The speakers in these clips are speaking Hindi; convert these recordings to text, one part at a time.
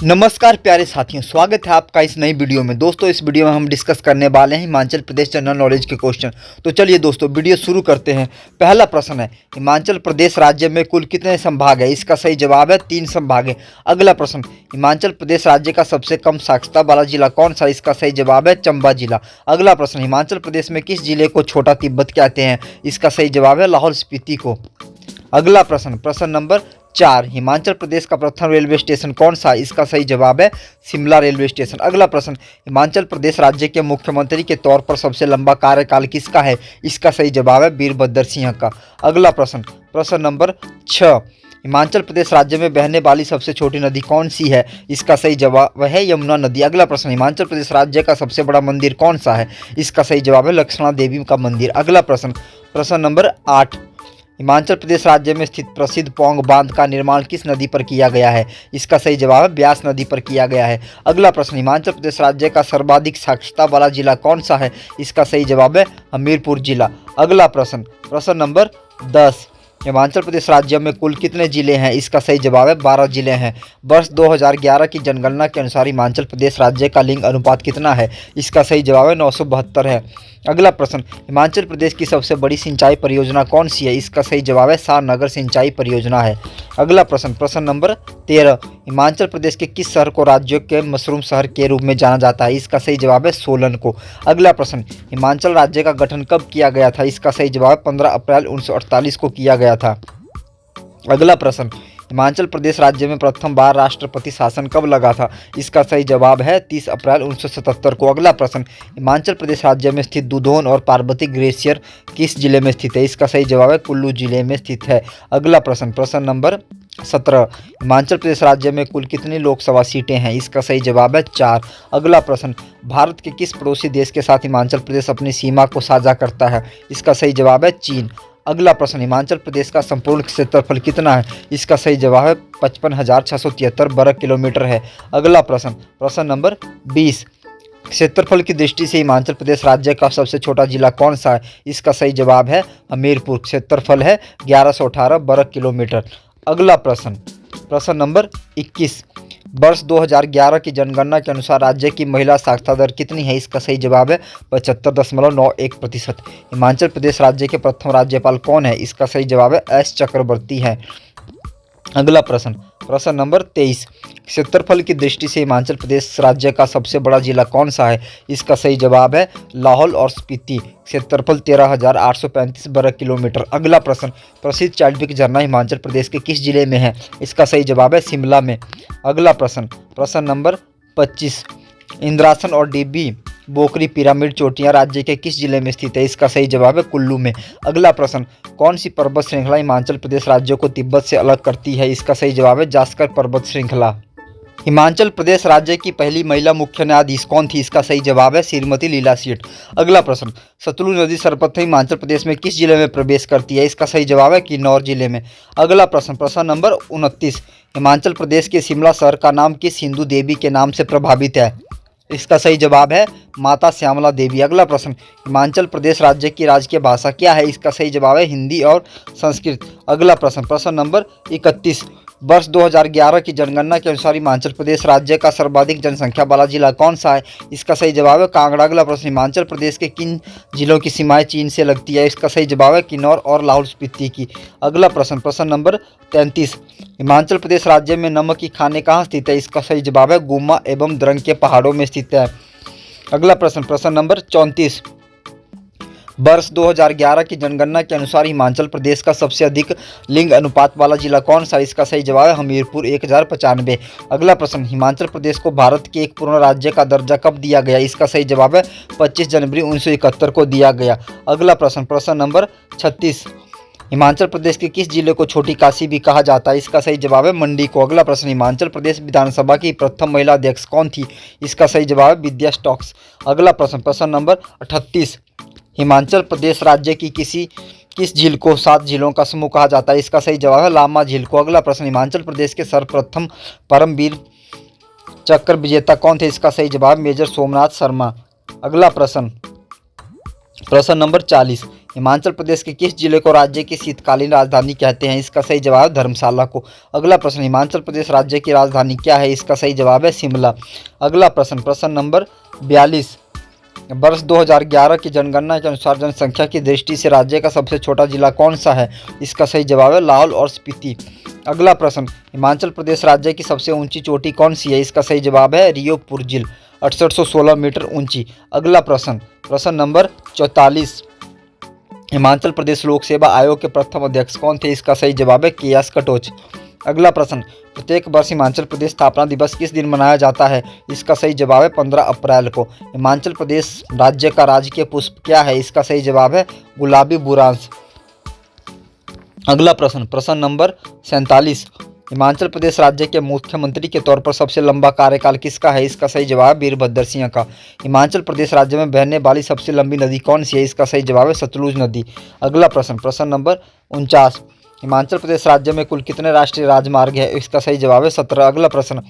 नमस्कार प्यारे साथियों, स्वागत है आपका इस नई वीडियो में। दोस्तों, इस वीडियो में हम डिस्कस करने वाले हैं हिमाचल प्रदेश जनरल नॉलेज के क्वेश्चन। तो चलिए दोस्तों, वीडियो शुरू करते हैं। पहला प्रश्न है, हिमाचल प्रदेश राज्य में कुल कितने संभाग है? इसका सही जवाब है 3 संभाग है। अगला प्रश्न, हिमाचल प्रदेश राज्य का सबसे कम साक्षरता वाला जिला कौन सा? इसका सही जवाब है चंबा जिला। अगला प्रश्न, हिमाचल प्रदेश में किस जिले को छोटा तिब्बत कहते हैं? इसका सही जवाब है लाहौल स्पीति को। अगला प्रश्न, प्रश्न नंबर 4, हिमाचल प्रदेश का प्रथम रेलवे स्टेशन कौन सा? इसका सही जवाब है शिमला रेलवे स्टेशन। अगला प्रश्न, हिमाचल प्रदेश राज्य के मुख्यमंत्री के तौर पर सबसे लंबा कार्यकाल किसका है? इसका सही जवाब है वीरभद्र सिंह का। अगला प्रश्न, प्रश्न नंबर 6, हिमाचल प्रदेश राज्य में बहने वाली सबसे छोटी नदी कौन सी है? इसका सही जवाब है यमुना नदी। अगला प्रश्न, हिमाचल प्रदेश राज्य का सबसे बड़ा मंदिर कौन सा है? इसका सही जवाब है लक्ष्मणा देवी का मंदिर। अगला प्रश्न, प्रश्न नंबर 8, हिमाचल प्रदेश राज्य में स्थित प्रसिद्ध पौंग बांध का निर्माण किस नदी पर किया गया है? इसका सही जवाब है ब्यास नदी पर किया गया है। अगला प्रश्न, हिमाचल प्रदेश राज्य का सर्वाधिक साक्षरता वाला जिला कौन सा है? इसका सही जवाब है हमीरपुर जिला। अगला प्रश्न, प्रश्न नंबर 10, हिमाचल प्रदेश राज्य में कुल कितने जिले हैं? इसका सही जवाब है 12 जिले हैं। वर्ष 2011 की जनगणना के अनुसार हिमाचल प्रदेश राज्य का लिंग अनुपात कितना है? इसका सही जवाब है 972 है। अगला प्रश्न, हिमाचल प्रदेश की सबसे बड़ी सिंचाई परियोजना कौन सी है? इसका सही जवाब है सारनगर सिंचाई परियोजना है। अगला प्रश्न, प्रश्न नंबर 13, हिमाचल प्रदेश के किस शहर को राज्य के मशरूम शहर के रूप में जाना जाता है? इसका सही जवाब है सोलन को। अगला प्रश्न, हिमाचल राज्य का गठन कब किया गया था? इसका सही जवाब है 15 अप्रैल 1948 को किया गया था। अगला प्रश्न, हिमाचल प्रदेश राज्य में प्रथम बार राष्ट्रपति शासन कब लगा था? इसका सही जवाब है 30 अप्रैल 1977 को। अगला प्रश्न, हिमाचल प्रदेश राज्य में स्थित दुधौन और पार्वती ग्लेशियर किस जिले में स्थित है? इसका सही जवाब है कुल्लू जिले में स्थित है। अगला प्रश्न, प्रश्न नंबर 17, हिमाचल प्रदेश राज्य में कुल कितनी लोकसभा सीटें हैं? इसका सही जवाब है 4। अगला प्रश्न, भारत के किस पड़ोसी देश के साथ हिमाचल प्रदेश अपनी सीमा को साझा करता है? इसका सही जवाब है चीन। अगला प्रश्न, हिमाचल प्रदेश का संपूर्ण क्षेत्रफल कितना है? इसका सही जवाब है 55,673 वर्ग किलोमीटर है। अगला प्रश्न, प्रश्न नंबर 20, क्षेत्रफल की दृष्टि से हिमाचल प्रदेश राज्य का सबसे छोटा जिला कौन सा है? इसका सही जवाब है हमीरपुर। क्षेत्रफल है 1118 वर्ग किलोमीटर। अगला प्रश्न, प्रश्न नंबर 21, वर्ष 2011 की जनगणना के अनुसार राज्य की महिला साक्षरता दर कितनी है? इसका सही जवाब है 75.91%। हिमाचल प्रदेश राज्य के प्रथम राज्यपाल कौन है? इसका सही जवाब है एस चक्रवर्ती है। अगला प्रश्न, प्रश्न नंबर 23, क्षेत्रफल की दृष्टि से हिमाचल प्रदेश राज्य का सबसे बड़ा जिला कौन सा है? इसका सही जवाब है लाहौल और स्पीति। क्षेत्रफल 13,835 वर्ग किलोमीटर। अगला प्रश्न, प्रसिद्ध चाल्टविक झरना हिमाचल प्रदेश के किस जिले में है? इसका सही जवाब है शिमला में। अगला प्रश्न, प्रश्न नंबर 25, इंद्रासन और डिब्बी बोकरी पिरामिड चोटियां राज्य के किस जिले में स्थित है? इसका सही जवाब है कुल्लू में। अगला प्रश्न, कौन सी पर्वत श्रृंखला हिमाचल प्रदेश राज्य को तिब्बत से अलग करती है? इसका सही जवाब है जास्कर पर्वत श्रृंखला। हिमाचल प्रदेश राज्य की पहली महिला मुख्य न्यायाधीश कौन थी? इसका सही जवाब है श्रीमती लीला सेठ। अगला प्रश्न, सतलुज नदी सर्वप्रथम हिमाचल प्रदेश में किस जिले में प्रवेश करती है? इसका सही जवाब है किन्नौर जिले में। अगला प्रश्न, प्रश्न नंबर 29, हिमाचल प्रदेश के शिमला शहर का नाम किस हिंदू देवी के नाम से प्रभावित है? इसका सही जवाब है माता श्यामला देवी। अगला प्रश्न, हिमाचल प्रदेश राज्य की राजकीय भाषा क्या है? इसका सही जवाब है हिंदी और संस्कृत। अगला प्रश्न, प्रश्न नंबर 31, वर्ष 2011 की जनगणना के अनुसार हिमाचल प्रदेश राज्य का सर्वाधिक जनसंख्या वाला जिला कौन सा है? इसका सही जवाब है कांगड़ा। अगला प्रश्न, हिमाचल प्रदेश के किन जिलों की सीमाएं चीन से लगती है? इसका सही जवाब है किन्नौर और लाहौल स्पीति की। अगला प्रश्न, प्रश्न नंबर 33, हिमाचल प्रदेश राज्य में नमक की खानें कहाँ स्थित है? इसका सही जवाब है गुम्मा एवं द्रंग के पहाड़ों में स्थित है। अगला प्रश्न, प्रश्न नंबर 34, वर्ष 2011 की जनगणना के अनुसार हिमाचल प्रदेश का सबसे अधिक लिंग अनुपात वाला जिला कौन सा? इसका सही जवाब है हमीरपुर 1095। अगला प्रश्न, हिमाचल प्रदेश को भारत के एक पूर्ण राज्य का दर्जा कब दिया गया? इसका सही जवाब है 25 जनवरी 1971 को दिया गया। अगला प्रश्न, प्रश्न नंबर 36, हिमाचल प्रदेश के किस जिले को छोटी काशी भी कहा जाता है? इसका सही जवाब है मंडी को। अगला प्रश्न, हिमाचल प्रदेश विधानसभा की प्रथम महिला अध्यक्ष कौन थी? इसका सही जवाब है विद्या स्टॉक्स। अगला प्रश्न, प्रश्न नंबर 38, हिमाचल प्रदेश राज्य की किस झील को 7 झीलों का समूह कहा जाता है? इसका सही जवाब है लामा झील को। अगला प्रश्न, हिमाचल प्रदेश के सर्वप्रथम परमवीर चक्र विजेता कौन थे? इसका सही जवाब मेजर सोमनाथ शर्मा। अगला प्रश्न, प्रश्न नंबर 40, हिमाचल प्रदेश के किस जिले को राज्य की शीतकालीन राजधानी कहते हैं? इसका सही जवाब है धर्मशाला को। अगला प्रश्न, हिमाचल प्रदेश राज्य की राजधानी क्या है? इसका सही जवाब है शिमला। अगला प्रश्न, प्रश्न नंबर 42, वर्ष 2011 की जनगणना के अनुसार जनसंख्या की दृष्टि से राज्य का सबसे छोटा जिला कौन सा है? इसका सही जवाब है लाहौल और स्पीति। अगला प्रश्न, हिमाचल प्रदेश राज्य की सबसे ऊंची चोटी कौन सी है? इसका सही जवाब है रियो पुरजिल, 6816 मीटर ऊंची। अगला प्रश्न, प्रश्न नंबर 44, हिमाचल प्रदेश लोक सेवा आयोग के प्रथम अध्यक्ष कौन थे? इसका सही जवाब है के.एस. कटोच। अगला प्रश्न, प्रत्येक वर्ष हिमाचल प्रदेश स्थापना दिवस किस दिन मनाया जाता है? इसका सही जवाब है 15 अप्रैल को। हिमाचल प्रदेश राज्य का राजकीय पुष्प क्या है? इसका सही जवाब है गुलाबी बुरांश। अगला प्रश्न, प्रश्न नंबर 47, हिमाचल प्रदेश राज्य के मुख्यमंत्री के तौर पर सबसे लंबा कार्यकाल किसका है? इसका सही जवाब है वीरभद्र सिंह का। हिमाचल प्रदेश राज्य में बहने वाली सबसे लंबी नदी कौन सी है? इसका सही जवाब है सतलुज नदी। अगला प्रश्न, प्रश्न नंबर 49, हिमाचल प्रदेश राज्य में कुल कितने राष्ट्रीय राजमार्ग है? इसका सही जवाब है 17। अगला प्रश्न,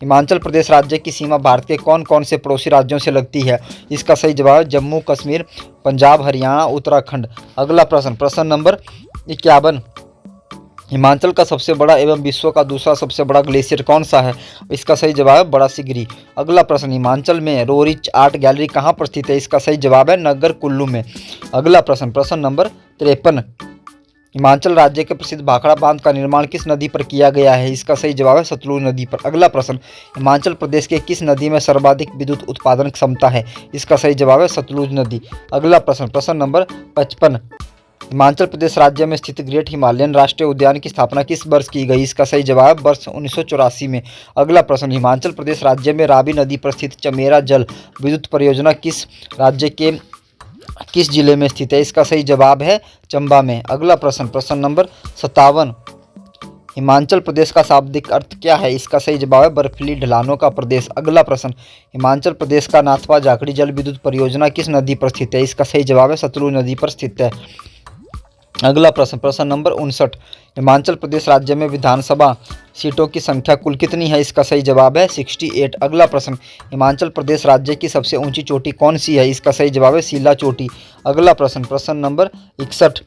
हिमाचल प्रदेश राज्य की सीमा भारत के कौन कौन से पड़ोसी राज्यों से लगती है? इसका सही जवाब है जम्मू कश्मीर, पंजाब, हरियाणा, उत्तराखंड। अगला प्रश्न, प्रश्न नंबर 51, हिमाचल का सबसे बड़ा एवं विश्व का दूसरा सबसे बड़ा ग्लेशियर कौन सा है? इसका सही जवाब है बड़ा सिगरी। अगला प्रश्न, हिमाचल में रोरिच आर्ट गैलरी कहाँ पर स्थित है? इसका सही जवाब है नगर कुल्लू में। अगला प्रश्न, प्रश्न नंबर 53, हिमाचल राज्य के प्रसिद्ध भाखड़ा बांध का निर्माण किस नदी पर किया गया है? इसका सही जवाब है सतलुज नदी पर। अगला प्रश्न, हिमाचल प्रदेश के किस नदी में सर्वाधिक विद्युत उत्पादन क्षमता है? इसका सही जवाब है सतलुज नदी। अगला प्रश्न, प्रश्न नंबर 55, हिमाचल प्रदेश राज्य में स्थित ग्रेट हिमालयन राष्ट्रीय उद्यान की स्थापना किस वर्ष की गई? इसका सही जवाब वर्ष 1984 में। अगला प्रश्न, हिमाचल प्रदेश राज्य में रावी नदी पर स्थित चमेरा जल विद्युत परियोजना किस राज्य के किस जिले में स्थित है? इसका सही जवाब है चंबा में। अगला प्रश्न, प्रश्न नंबर 57, हिमाचल प्रदेश का शाब्दिक अर्थ क्या है? इसका सही जवाब है बर्फीली ढलानों का प्रदेश। अगला प्रश्न, हिमाचल प्रदेश का नाथपा जाखड़ी जल विद्युत परियोजना किस नदी पर स्थित है? इसका सही जवाब है सतलुज नदी पर स्थित है। अगला प्रश्न, प्रश्न नंबर 59, हिमाचल प्रदेश राज्य में विधानसभा सीटों की संख्या कुल कितनी है? इसका सही जवाब है 68। अगला प्रश्न, हिमाचल प्रदेश राज्य की सबसे ऊंची चोटी कौन सी है? इसका सही जवाब है सीला चोटी। अगला प्रश्न, प्रश्न नंबर 61,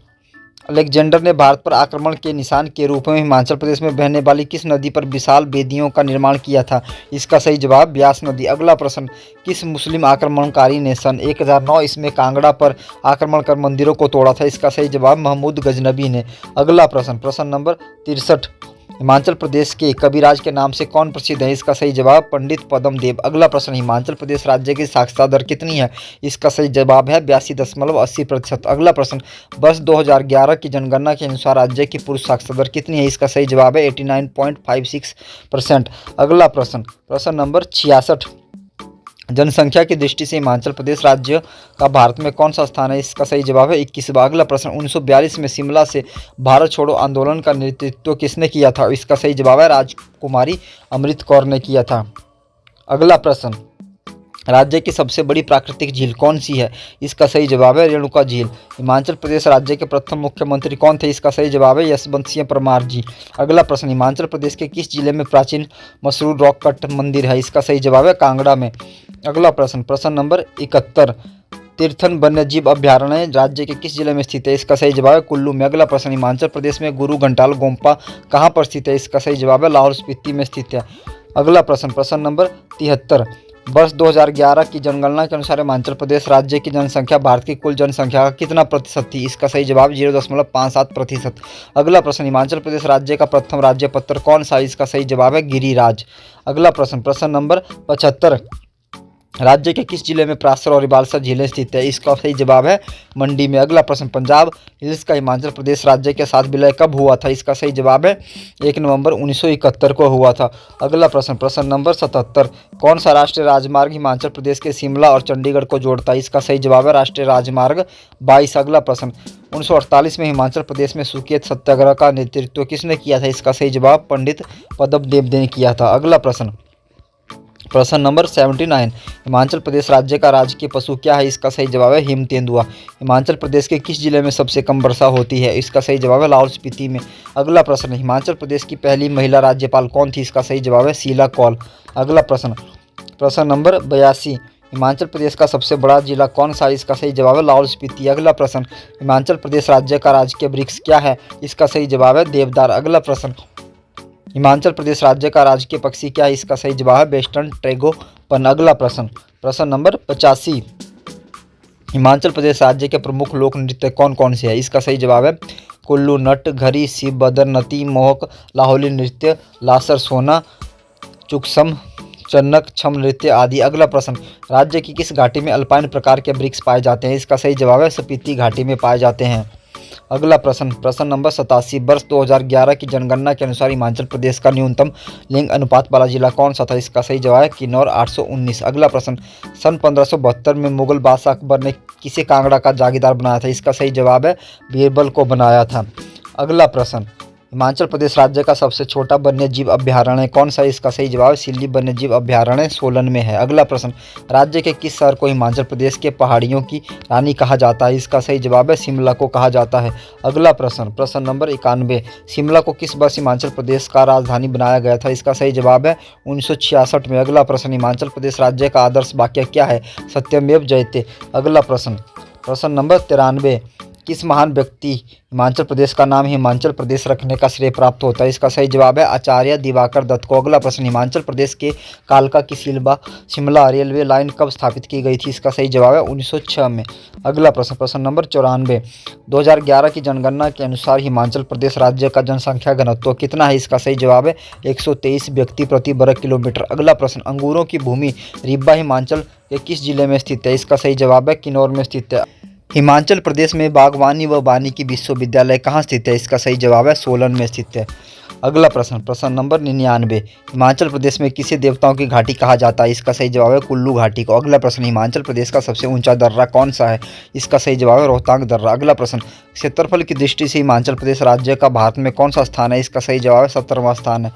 अलेक्जेंडर ने भारत पर आक्रमण के निशान के रूप में हिमाचल प्रदेश में बहने वाली किस नदी पर विशाल बेदियों का निर्माण किया था? इसका सही जवाब ब्यास नदी। अगला प्रश्न, किस मुस्लिम आक्रमणकारी ने सन 1009 ईस्वी कांगड़ा पर आक्रमण कर मंदिरों को तोड़ा था? इसका सही जवाब महमूद गजनबी ने। अगला प्रश्न, प्रश्न नंबर 63, हिमाचल प्रदेश के कविराज के नाम से कौन प्रसिद्ध है? इसका सही जवाब पंडित पद्म देव। अगला प्रश्न, हिमाचल प्रदेश राज्य की साक्षरता दर कितनी है? इसका सही जवाब है 82.80%। अगला प्रश्न, वर्ष 2011 की जनगणना के अनुसार राज्य की पुरुष साक्षरता दर कितनी है? इसका सही जवाब है 89.56%। अगला प्रश्न, प्रश्न नंबर 66, जनसंख्या की दृष्टि से हिमाचल प्रदेश राज्य का भारत में कौन सा स्थान है? इसका सही जवाब है 21वां। अगला प्रश्न, 1942 में शिमला से भारत छोड़ो आंदोलन का नेतृत्व किसने किया था? इसका सही जवाब है राजकुमारी अमृत कौर ने किया था। अगला प्रश्न, राज्य की सबसे बड़ी प्राकृतिक झील कौन सी है? इसका सही जवाब है रेणुका झील। हिमाचल प्रदेश राज्य के प्रथम मुख्यमंत्री कौन थे? इसका सही जवाब है यशवंत सिंह परमार जी। अगला प्रश्न, हिमाचल प्रदेश के किस जिले में प्राचीन मसरूर रॉक कट मंदिर है? इसका सही जवाब है कांगड़ा में। अगला प्रश्न, प्रश्न नंबर 71, तीर्थन वन्यजीव अभ्यारण्य राज्य के किस जिले में स्थित है? इसका सही जवाब है कुल्लू में। अगला प्रश्न, हिमाचल प्रदेश में गुरु घंटाल गोम्पा कहाँ पर स्थित है? इसका सही जवाब है लाहौल स्पीति में स्थित है। अगला प्रश्न, प्रश्न नंबर 73, वर्ष 2011 की जनगणना के अनुसार हिमाचल प्रदेश राज्य की जनसंख्या भारत की कुल जनसंख्या का कितना प्रतिशत थी? इसका सही जवाब 0.57%। अगला प्रश्न, हिमाचल प्रदेश राज्य का प्रथम राज्य पत्र कौन सा? इसका सही जवाब है गिरिराज। अगला प्रश्न, प्रश्न नंबर 75, राज्य के किस जिले में प्रासर और रिबालसर झीलें स्थित है? इसका सही जवाब है मंडी में। अगला प्रश्न, पंजाब हिल्स का हिमाचल प्रदेश राज्य के साथ विलय कब हुआ था? इसका सही जवाब है 1 नवंबर 1971 को हुआ था। अगला प्रश्न, प्रश्न नंबर 77, कौन सा राष्ट्रीय राजमार्ग हिमाचल प्रदेश के शिमला और चंडीगढ़ को जोड़ता है? इसका सही जवाब है राष्ट्रीय राजमार्ग 22। अगला प्रश्न, 1948 में हिमाचल प्रदेश में सुकेत सत्याग्रह का नेतृत्व किसने किया था? इसका सही जवाब पंडित पद्म देव ने किया था। अगला प्रश्न, प्रश्न नंबर 79, हिमाचल प्रदेश राज्य का राजकीय पशु क्या है? इसका सही जवाब है हिम तेंदुआ। हिमाचल प्रदेश के किस जिले में सबसे कम वर्षा होती है? इसका सही जवाब है लाहौल स्पीति में। अगला प्रश्न, हिमाचल प्रदेश की पहली महिला राज्यपाल कौन थी? इसका सही जवाब है शीला कौल। अगला प्रश्न, प्रश्न नंबर 82, हिमाचल प्रदेश का सबसे बड़ा जिला कौन सा है? इसका सही जवाब है लाहौल स्पीति। अगला प्रश्न, हिमाचल प्रदेश राज्य का राजकीय वृक्ष क्या है? इसका सही जवाब है देवदार। अगला प्रश्न, हिमाचल प्रदेश राज्य का राजकीय पक्षी क्या है? इसका सही जवाब है वेस्टर्न ट्रैगोपन। अगला प्रश्न, प्रश्न नंबर 85, हिमाचल प्रदेश राज्य के प्रमुख लोक नृत्य कौन कौन से है? इसका सही जवाब है कुल्लू, नट, घरी, शिव बदरनती, मोहक, लाहौली नृत्य, लासर सोना, चुकसम, चन्नक, छम नृत्य आदि। अगला प्रश्न, राज्य की किस घाटी में अल्पाइन प्रकार के वृक्ष पाए जाते हैं? इसका सही जवाब है स्पीति घाटी में पाए जाते हैं। अगला प्रश्न, प्रश्न नंबर 87, वर्ष 2011 की जनगणना के अनुसार हिमाचल प्रदेश का न्यूनतम लिंग अनुपात वाला जिला कौन सा था? इसका सही जवाब है किन्नौर 819। अगला प्रश्न, सन 1572 में मुगल बादशाह अकबर ने किसे कांगड़ा का जागीरदार बनाया था? इसका सही जवाब है बीरबल को बनाया था। अगला प्रश्न, हिमाचल प्रदेश राज्य का सबसे छोटा वन्यजीव अभ्यारण्य कौन सा है? इसका सही जवाब है सिल्ली वन्यजीव अभ्यारण्य सोलन में है। अगला प्रश्न, राज्य के किस शहर को हिमाचल प्रदेश के पहाड़ियों की रानी कहा जाता है? इसका सही जवाब है शिमला को कहा जाता है। अगला प्रश्न, प्रश्न नंबर 91, शिमला को किस वर्ष हिमाचल प्रदेश का राजधानी बनाया गया था? इसका सही जवाब है 1966 में। अगला प्रश्न, हिमाचल प्रदेश राज्य का आदर्श वाक्य क्या है? सत्यमेव जयते। अगला प्रश्न, प्रश्न नंबर 93, किस महान व्यक्ति हिमाचल प्रदेश का नाम हिमाचल प्रदेश रखने का श्रेय प्राप्त होता है? इसका सही जवाब है आचार्य दिवाकर दत्त को। अगला प्रश्न, हिमाचल प्रदेश के कालका की शिमला रेलवे लाइन कब स्थापित की गई थी? इसका सही जवाब है 1906 में। अगला प्रश्न, प्रश्न नंबर 94, 2011 की जनगणना के अनुसार हिमाचल प्रदेश राज्य का जनसंख्या घनत्व कितना है? इसका सही जवाब है 123 व्यक्ति प्रति वर्ग किलोमीटर। अगला प्रश्न, अंगूरों की भूमि रिब्बा हिमाचल के किस जिले में स्थित है? इसका सही जवाब है किन्नौर में स्थित है। हिमाचल प्रदेश में बागवानी व वानिकी विश्वविद्यालय कहाँ स्थित है? इसका सही जवाब है सोलन में स्थित है। अगला प्रश्न, प्रश्न नंबर 99, हिमाचल प्रदेश में किसे देवताओं की घाटी कहा जाता है? इसका सही जवाब है कुल्लू घाटी को। अगला प्रश्न, हिमाचल प्रदेश का सबसे ऊंचा दर्रा कौन सा है? इसका सही जवाब है रोहतांग दर्रा। अगला प्रश्न, क्षेत्रफल की दृष्टि से हिमाचल प्रदेश राज्य का भारत में कौन सा स्थान है? इसका सही जवाब है 17वां स्थान है।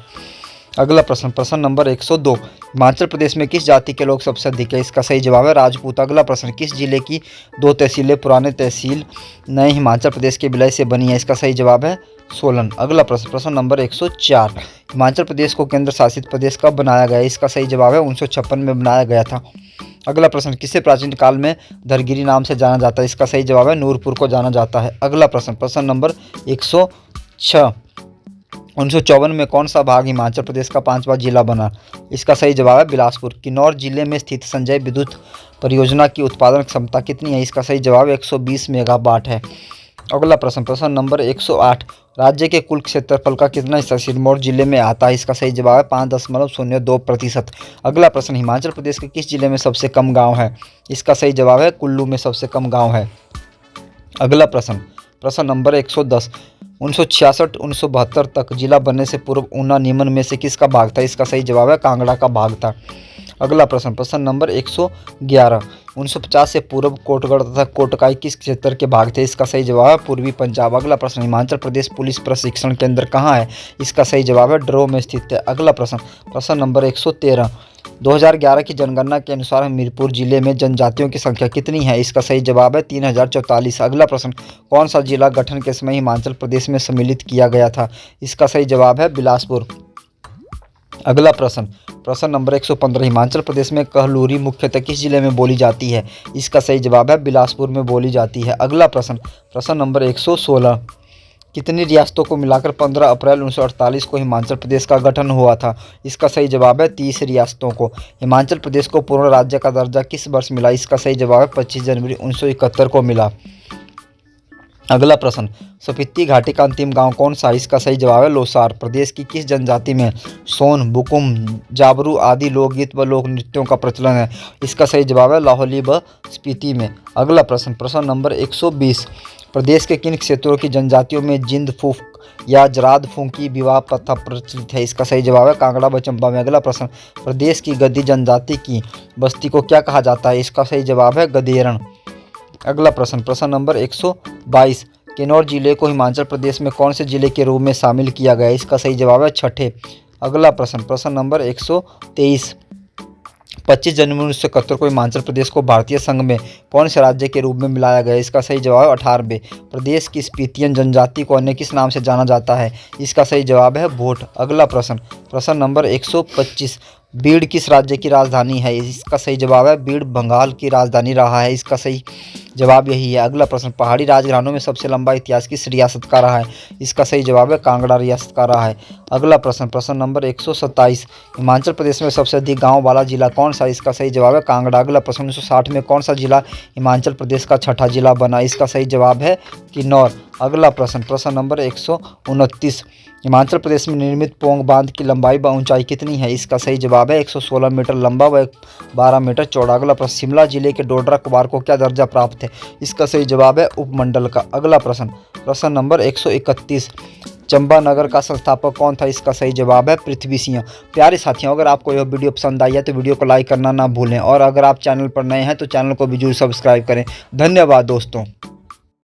अगला प्रश्न, प्रश्न नंबर 102, हिमाचल प्रदेश में किस जाति के लोग सबसे अधिक है? इसका सही जवाब है राजपूत। अगला प्रश्न, किस जिले की 2 तहसीलें पुराने तहसील नए हिमाचल प्रदेश के विलय से बनी है? इसका सही जवाब है सोलन। अगला प्रश्न, प्रश्न नंबर 104, हिमाचल प्रदेश को केंद्र शासित प्रदेश कब बनाया गया? इसका सही जवाब है 1956 में बनाया गया था। अगला प्रश्न, किसे प्राचीन काल में धरगिरी नाम से जाना जाता है? इसका सही जवाब है नूरपुर को जाना जाता है। अगला प्रश्न, प्रश्न नंबर 106, 1954 में कौन सा भाग हिमाचल प्रदेश का 5वां जिला बना? इसका सही जवाब है बिलासपुर। किन्नौर जिले में स्थित संजय विद्युत परियोजना की उत्पादन क्षमता कितनी है? इसका सही जवाब 120 मेगावाट है। अगला प्रश्न, प्रश्न नंबर 108, राज्य के कुल क्षेत्रफल का कितना हिस्सा सिरमौर जिले में आता है? इसका सही जवाब है 5.02%। अगला प्रश्न, हिमाचल प्रदेश के किस जिले में सबसे कम गाँव है? इसका सही जवाब है कुल्लू में सबसे कम गाँव है। अगला प्रश्न, प्रश्न नंबर 110, 1966-1972 तक जिला बनने से पूर्व ऊना निम्न में से किसका भाग था? इसका सही जवाब है कांगड़ा का भाग था। अगला प्रश्न, प्रश्न नंबर 111, 1950 से पूर्व कोटगढ़ तथा कोटकाई किस क्षेत्र के भाग थे? इसका सही जवाब है पूर्वी पंजाब। अगला प्रश्न, हिमाचल प्रदेश पुलिस प्रशिक्षण केंद्र कहाँ है? इसका सही जवाब है ड्रो में स्थित है। अगला प्रश्न, प्रश्न नंबर 113, 2011 की जनगणना के अनुसार हमीरपुर जिले में जनजातियों की संख्या कितनी है? इसका सही जवाब है 3044। अगला प्रश्न, कौन सा जिला गठन के समय हिमाचल प्रदेश में सम्मिलित किया गया था? इसका सही जवाब है बिलासपुर। अगला प्रश्न, प्रश्न नंबर 115, हिमाचल प्रदेश में कहलूरी मुख्यतः किस जिले में बोली जाती है? इसका सही जवाब है बिलासपुर में बोली जाती है। अगला प्रश्न, प्रश्न नंबर 116, कितनी रियासतों को मिलाकर 15 अप्रैल 1948 को हिमाचल प्रदेश का गठन हुआ था? इसका सही जवाब है 30 रियासतों को। हिमाचल प्रदेश को पूर्ण राज्य का दर्जा किस वर्ष मिला? इसका सही जवाब है 25 जनवरी 1971 को मिला। अगला प्रश्न, स्पीति घाटी का अंतिम गांव कौन सा है? इसका सही जवाब है लोसार। प्रदेश की किस जनजाति में सोन, बुकुम, जाबरू आदि लोकगीत व लोक नृत्यों का प्रचलन है? इसका सही जवाब है लाहौली व स्पीति में। अगला प्रश्न, प्रश्न नंबर 120, प्रदेश के किन क्षेत्रों की जनजातियों में जिंद फूक या जराद फूकी विवाह प्रथा प्रचलित है? इसका सही जवाब है कांगड़ा व चंबा में। अगला प्रश्न, प्रदेश की गद्दी जनजाति की बस्ती को क्या कहा जाता है? इसका सही जवाब है गदेरण। अगला प्रश्न, प्रश्न नंबर 122, किन्नौर जिले को हिमाचल प्रदेश में कौन से जिले के रूप में शामिल किया गया? इसका सही जवाब है छठे। अगला प्रश्न, प्रश्न नंबर 123, 25 जनवरी 1971 को हिमाचल प्रदेश को भारतीय संघ में कौन से राज्य के रूप में मिलाया गया? इसका सही जवाब है 18वें। प्रदेश की स्पीतियन जनजाति को अन्य किस नाम से जाना जाता है? इसका सही जवाब है भोट। अगला प्रश्न, प्रश्न नंबर 125, बीड़ किस राज्य की राजधानी है? इसका सही जवाब है बीड़ बंगाल की राजधानी रहा है। इसका सही जवाब यही है। अगला प्रश्न, पहाड़ी राजघरानों में सबसे लंबा इतिहास किस रियासत का रहा है? इसका सही जवाब है कांगड़ा रियासत का रहा है। अगला प्रश्न, प्रश्न नंबर 127, हिमाचल प्रदेश में सबसे अधिक गांव वाला जिला कौन सा? इसका सही जवाब है कांगड़ा। अगला प्रश्न, 1960 में कौन सा जिला हिमाचल प्रदेश का छठा जिला बना? इसका सही जवाब है किन्नौर। अगला प्रश्न, प्रश्न नंबर 129, हिमाचल प्रदेश में निर्मित पोंग बांध की लंबाई व ऊंचाई कितनी है? इसका सही जवाब है 116 मीटर लंबा व 12 मीटर चौड़ा। अगला प्रश्न, शिमला जिले के डोडरा कुमार को क्या दर्जा प्राप्त है? इसका सही जवाब है उपमंडल का। अगला प्रश्न, प्रश्न नंबर 131, चंबा नगर का संस्थापक कौन था? इसका सही जवाब है पृथ्वी सिंह। प्यारे साथियों, अगर आपको यह वीडियो पसंद आई है तो वीडियो को लाइक करना ना भूलें और अगर आप चैनल पर नए हैं तो चैनल को भी जरूर सब्सक्राइब करें। धन्यवाद दोस्तों।